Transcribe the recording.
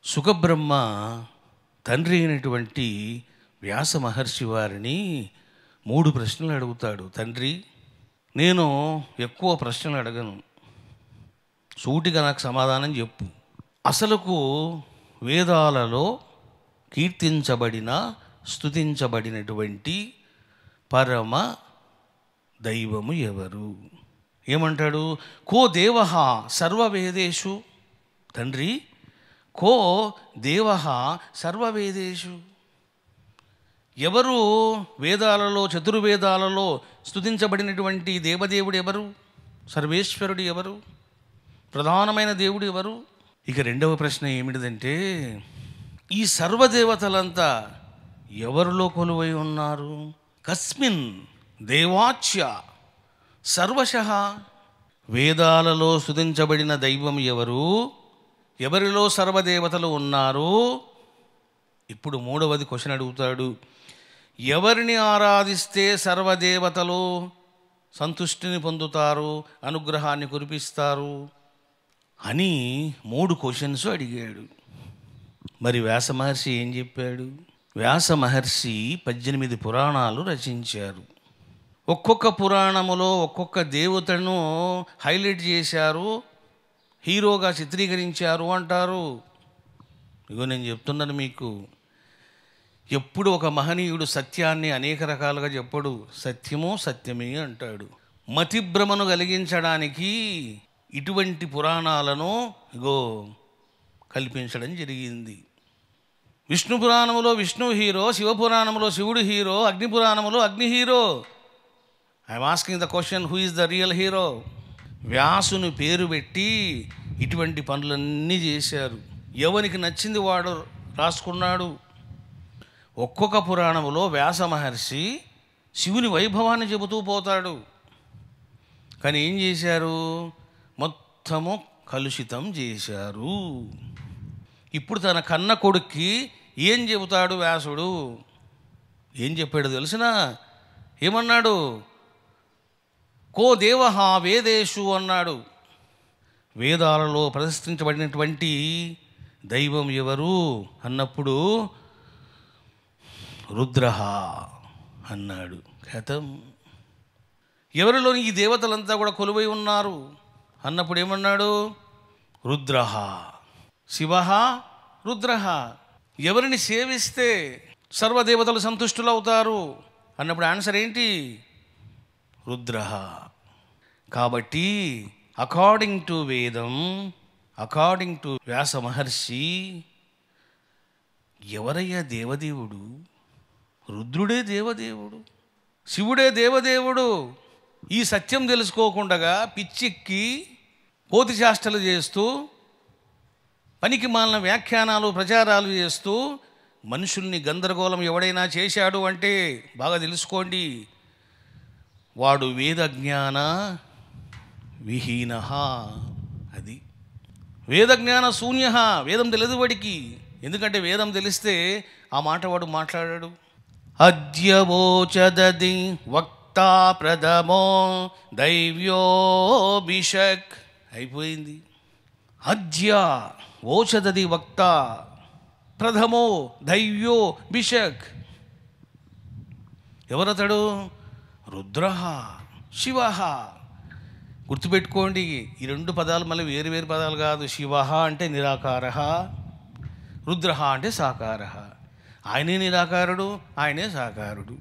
సుఖబ్రహ్మ తండ్రి అయినటువంటి వ్యాస మహర్షి వారిని 3 ప్రశ్నలు అడుగుతాడు. తండ్రి, నేను ఎక్కువ ప్రశ్నలు అడగను, సూటిగా నాకు సమాధానం చెప్పు. అసలుకు వేదాలలో కీర్తించబడిన స్తుతించబడినటువంటి పరమ దైవము ఎవరు? ఏమంటాడు? కో దేవః సర్వవేదేషు. తండ్రి, కో దేవః సర్వవేదేషు. ఎవరు వేదాలలో, చతుర్వేదాలలో స్తుతించబడినటువంటి దేవదేవుడు ఎవరు? సర్వేశ్వరుడు ఎవరు? ప్రధానమైన దేవుడు ఎవరు? ఇక రెండవ ప్రశ్న ఏమిటిదంటే, ఈ సర్వదేవతలంతా ఎవరిలో కొలువై ఉన్నారు? కస్మిన్ దేవాచ్య సర్వశః. వేదాలలో స్తుతించబడిన దైవం ఎవరు? ఎవరిలో సర్వదేవతలు ఉన్నారు? ఇప్పుడు 3వది క్వశ్చన్ అడుగుతాడు. ఎవరిని ఆరాధిస్తే సర్వదేవతలు సంతుష్టిని పొందుతారు, అనుగ్రహాన్ని కురిపిస్తారు అని 3 క్వశ్చన్స్ అడిగాడు. మరి వ్యాస మహర్షి ఏం చెప్పాడు? వ్యాస మహర్షి 18 పురాణాలు రచించారు. ఒక్కొక్క పురాణములో ఒక్కొక్క దేవతను హైలైట్ చేశారు, హీరోగా చిత్రీకరించారు అంటారు. ఇగో నేను చెప్తున్నాను మీకు, ఎప్పుడు ఒక మహనీయుడు సత్యాన్ని అనేక రకాలుగా చెప్పడు, సత్యము సత్యమే అంటాడు. మతిభ్రమను కలిగించడానికి ఇటువంటి పురాణాలను ఇగో కల్పించడం జరిగింది. విష్ణు పురాణములో విష్ణు హీరో, శివపురాణములో శివుడు హీరో, అగ్ని పురాణములో Agni hero. I'm asking the question, who is the real hero? వ్యాసుని పేరు పెట్టి ఇటువంటి పనులన్నీ చేశారు. ఎవరికి నచ్చింది వాడు రాసుకున్నాడు. ఒక్కొక్క పురాణములో వ్యాస మహర్షి శివుని వైభవాన్ని చెబుతూ పోతాడు. కానీ ఏం చేశారు? మొత్తము కలుషితం చేశారు. ఇప్పుడు తన కన్న కొడుక్కి ఏం చెబుతాడు వ్యాసుడు? ఏం చెప్పాడు తెలిసినా? ఏమన్నాడు? కో దేవః వేదేషు అన్నాడు. వేదాలలో ప్రతిష్ఠించబడినటువంటి దైవం ఎవరు అన్నప్పుడు రుద్రః అన్నాడు. కథం. ఎవరిలోని ఈ దేవతలంతా కూడా కొలువై ఉన్నారు అన్నప్పుడు ఏమన్నాడు? రుద్రః. శివః రుద్రః. ఎవరిని సేవిస్తే సర్వదేవతలు సంతుష్టులవుతారు అన్నప్పుడు ఆన్సర్ ఏంటి? రుద్రః. కాబట్టి అకార్డింగ్ టు వేదం, అకార్డింగ్ టు వ్యాస మహర్షి, ఎవరయ్యా దేవదేవుడు? రుద్రుడే దేవదేవుడు, శివుడే దేవదేవుడు. ఈ సత్యం తెలుసుకోకుండా పిచ్చెక్కి కోతి చేష్టలు చేస్తూ, పనికి మాలిన వ్యాఖ్యానాలు ప్రచారాలు చేస్తూ మనుషుల్ని గందరగోళం ఎవడైనా చేశాడు అంటే బాగా తెలుసుకోండి, వాడు వేదజ్ఞాన విహీన. అది వేదజ్ఞాన శూన్య. వేదం తెలియదు వాడికి. ఎందుకంటే వేదం తెలిస్తే ఆ మాట వాడు మాట్లాడాడు. అద్యవోచదది వక్తా ప్రథమో దైవ్యోభిషక్. అయిపోయింది. అద్య ఓచదది వక్త ప్రథమో దైవ్యో భిషక్. ఎవరతడు? రుద్రః శివః. గుర్తుపెట్టుకోండి, ఈ 2 పదాలు మళ్ళీ వేరు వేరు పదాలు కాదు. శివః అంటే నిరాకారః, రుద్రః అంటే సాకారః. ఆయనే నిరాకారుడు, ఆయనే సాకారుడు.